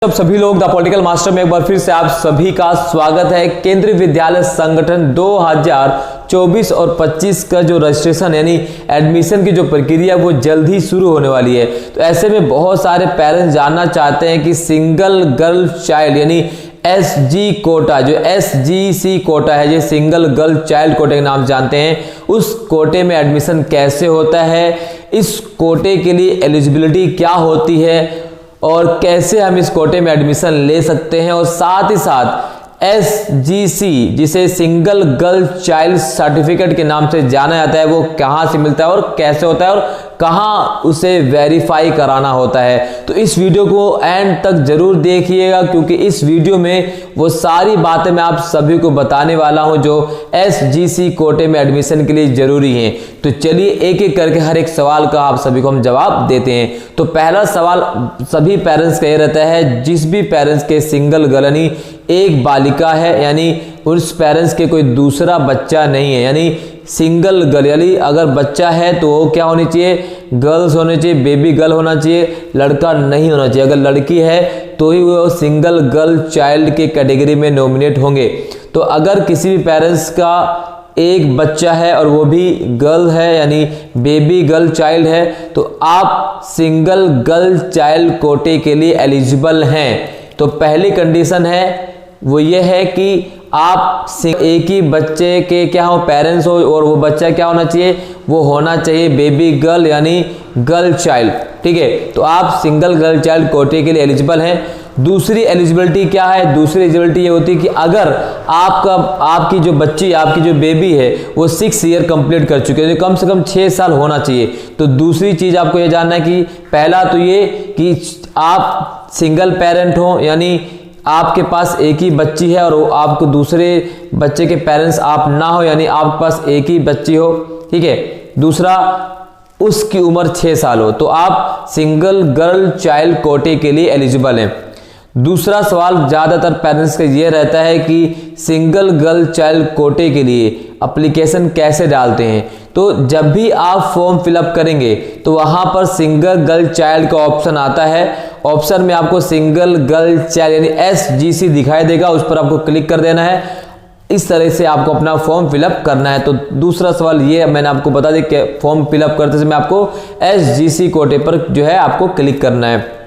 अब सभी लोग द पॉलिटिकल मास्टर में एक बार फिर से आप सभी का स्वागत है। केंद्रीय विद्यालय संगठन 2024 और 25 का जो रजिस्ट्रेशन यानी एडमिशन की जो प्रक्रिया वो जल्द ही शुरू होने वाली है। तो ऐसे में बहुत सारे पेरेंट्स जानना चाहते हैं कि सिंगल गर्ल चाइल्ड यानी एसजी कोटा, जो एसजीसी कोटा है, जो सिंगल गर्ल चाइल्ड कोटे के नाम जानते हैं, उस कोटे में एडमिशन कैसे होता है, इस कोटे के लिए एलिजिबिलिटी क्या होती है और कैसे हम इस कोटे में एडमिशन ले सकते हैं, और साथ ही साथ एसजीसी जिसे सिंगल गर्ल चाइल्ड सर्टिफिकेट के नाम से जाना जाता है वो कहां से मिलता है और कैसे होता है और कहां उसे वेरीफाई कराना होता है। तो इस वीडियो को एंड तक जरूर देखिएगा, क्योंकि इस वीडियो में वो सारी बातें मैं आप सभी को बताने वाला हूं जो एसजीसी कोटे में एडमिशन के लिए जरूरी हैं। तो चलिए एक एक करके हर एक सवाल का आप सभी को हम जवाब देते हैं। तो पहला सवाल सभी पेरेंट्स का ये रहता है, जिस भी पेरेंट्स के सिंगल गर्ल यानी एक बालिका है, यानी उस पेरेंट्स के कोई दूसरा बच्चा नहीं है, यानी सिंगल गर्ल, यानी अगर बच्चा है तो वो क्या होनी चाहिए, गर्ल्स होने चाहिए, बेबी गर्ल होना चाहिए, लड़का नहीं होना चाहिए। अगर लड़की है तो ही वो सिंगल गर्ल चाइल्ड के कैटेगरी में नॉमिनेट होंगे। तो अगर किसी भी पेरेंट्स का एक बच्चा है और वो भी गर्ल है यानी बेबी गर्ल चाइल्ड है, तो आप सिंगल गर्ल चाइल्ड कोटे के लिए एलिजिबल हैं। तो पहली कंडीशन है वो ये है कि आप एक ही बच्चे के क्या हो, पेरेंट्स हो, और वो बच्चा क्या होना चाहिए, वो होना चाहिए बेबी गर्ल यानी गर्ल चाइल्ड। ठीक है, तो आप सिंगल गर्ल चाइल्ड कोटे के लिए एलिजिबल हैं। दूसरी एलिजिबिलिटी क्या है, दूसरी एलिजिबिलिटी ये होती है कि अगर आपकी जो बच्ची, आपकी जो बेबी है वो 6 ईयर कंप्लीट कर चुके हैं, तो कम से कम 6 साल होना चाहिए। तो दूसरी चीज आपको ये जानना है कि पहला तो ये कि आप सिंगल पेरेंट हो, यानी आपके पास एक ही बच्ची है और आपको दूसरे बच्चे के पेरेंट्स आप ना हो, यानी आपके पास एक ही बच्ची हो। ठीक है, दूसरा उसकी उम्र 6 साल हो, तो आप सिंगल गर्ल चाइल्ड कोटे के लिए एलिजिबल हैं। दूसरा सवाल ज्यादातर पेरेंट्स का ये रहता है कि सिंगल गर्ल चाइल्ड कोटे के लिए एप्लीकेशन कैसे डालते हैं। तो जब भी आप फॉर्म फिलअप करेंगे तो वहां पर सिंगल गर्ल चाइल्ड का ऑप्शन आता है। ऑप्शन में आपको सिंगल गर्ल चाइल्ड यानी एसजीसी दिखाई देगा, उस पर आपको क्लिक कर देना है। इस तरह से आपको अपना फॉर्म फिलअप करना है। तो दूसरा सवाल ये मैंने आपको बता दिया कि फॉर्म फिलअप करते समय आपको एसजीसी कोटे पर जो है आपको क्लिक करना है।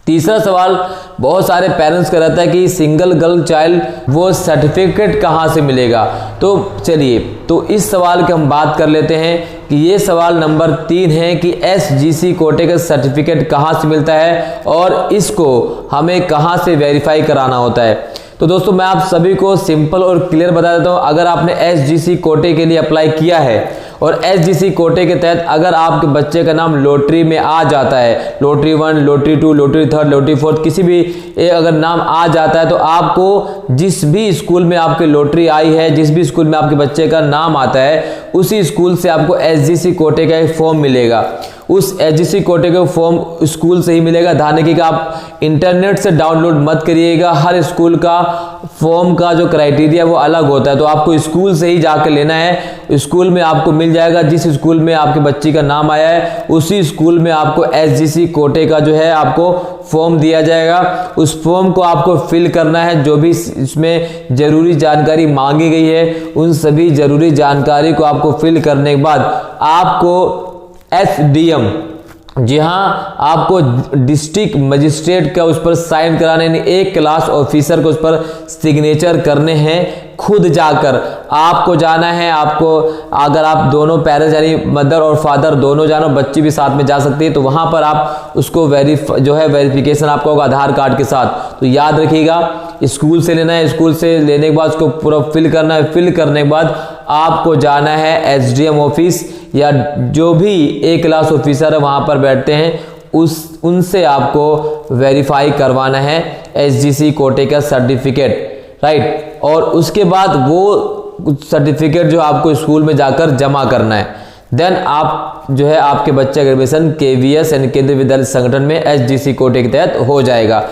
तीसरा सवाल बहुत सारे पेरेंट्स का रहता है कि सिंगल गर्ल चाइल्ड वो सर्टिफिकेट कहां से मिलेगा। तो चलिए, तो इस सवाल की हम बात कर लेते हैं कि ये सवाल नंबर 3 है कि एसजीसी कोटे का सर्टिफिकेट कहां से मिलता है और इसको हमें कहां से वेरीफाई कराना होता है। तो दोस्तों मैं आप सभी को सिंपल और क्लियर बता देता हूं। अगर आपने एसजीसी कोटे के लिए अप्लाई किया है और एसजीसी कोटे के तहत अगर आपके बच्चे का नाम लॉटरी में आ जाता है, लॉटरी 1, लॉटरी 2, लॉटरी 3, लॉटरी 4, किसी भी अगर नाम आ जाता है, तो आपको जिस भी स्कूल में आपकी लॉटरी आई है, जिस भी स्कूल में आपके बच्चे का नाम आता है, उसी स्कूल से आपको एसजीसी कोटे का एक फॉर्म मिलेगा। उस एसजीसी कोटे का फॉर्म स्कूल से ही मिलेगा। ध्यान रखिएगा, आप इंटरनेट से डाउनलोड मत करिएगा। हर स्कूल का फॉर्म का जो क्राइटेरिया वो अलग होता है, तो आपको स्कूल से ही जाकर लेना है। स्कूल में आपको मिल जाएगा, जिस स्कूल में आपके बच्ची का नाम आया है उसी स्कूल में आपको एसजीसी कोटे का जो है आपको फॉर्म दिया जाएगा। उस फॉर्म को आपको फिल करना है। जो भी इसमें जरूरी जानकारी मांगी गई है उन सभी जरूरी जानकारी को आपको फिल करने के बाद आपको एसडीएम, जी हाँ, आपको डिस्ट्रिक्ट मजिस्ट्रेट का उस पर साइन कराने, यानी एक क्लास ऑफिसर को उस पर सिग्नेचर करने हैं। खुद जाकर आपको जाना है। आपको अगर आप दोनों पेरेंट्स यानी मदर और फादर दोनों जानो, बच्ची भी साथ में जा सकती है, तो वहां पर आप उसको वेरिफिकेशन आपका होगा आधार कार्ड के साथ। तो याद रखिएगा, स्कूल से लेना है, स्कूल से लेने के बाद उसको पूरा फिल करना है। फिल करने के बाद आपको जाना है एसडीएम ऑफिस या जो भी एक क्लास ऑफिसर है वहां पर बैठते हैं, उनसे आपको वेरीफाई करवाना है एसजीसी कोटे का सर्टिफिकेट, राइट। और उसके बाद वो सर्टिफिकेट जो आपको स्कूल में जाकर जमा करना है। देन आप जो है आपके बच्चे का एडमिशन केवीएस यानी केंद्रीय विद्यालय संगठन में एसजीसी कोटे के तहत हो जाएगा।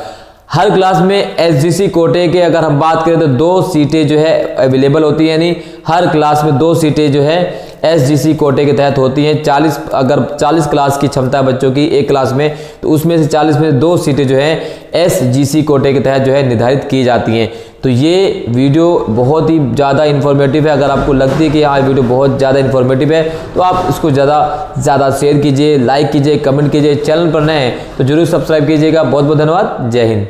हर क्लास में एसजीसी कोटे के अगर हम बात करें तो 2 सीटें जो है अवेलेबल होती है, यानी हर क्लास में 2 सीटें जो है SGC कोटे के तहत होती हैं। 40 अगर 40 क्लास की क्षमता है बच्चों की एक क्लास में, तो उसमें से 40 में 2 सीटें जो हैं SGC कोटे के तहत जो है निर्धारित की जाती हैं। तो ये वीडियो बहुत ही ज़्यादा इन्फॉर्मेटिव है। अगर आपको लगती है कि हाँ वीडियो बहुत ज़्यादा इन्फॉर्मेटिव है तो आप इसको ज़्यादा शेयर कीजिए, लाइक कीजिए, कमेंट कीजिए। चैनल पर नए हैं तो जरूर सब्सक्राइब कीजिएगा। बहुत बहुत धन्यवाद। जय हिंद।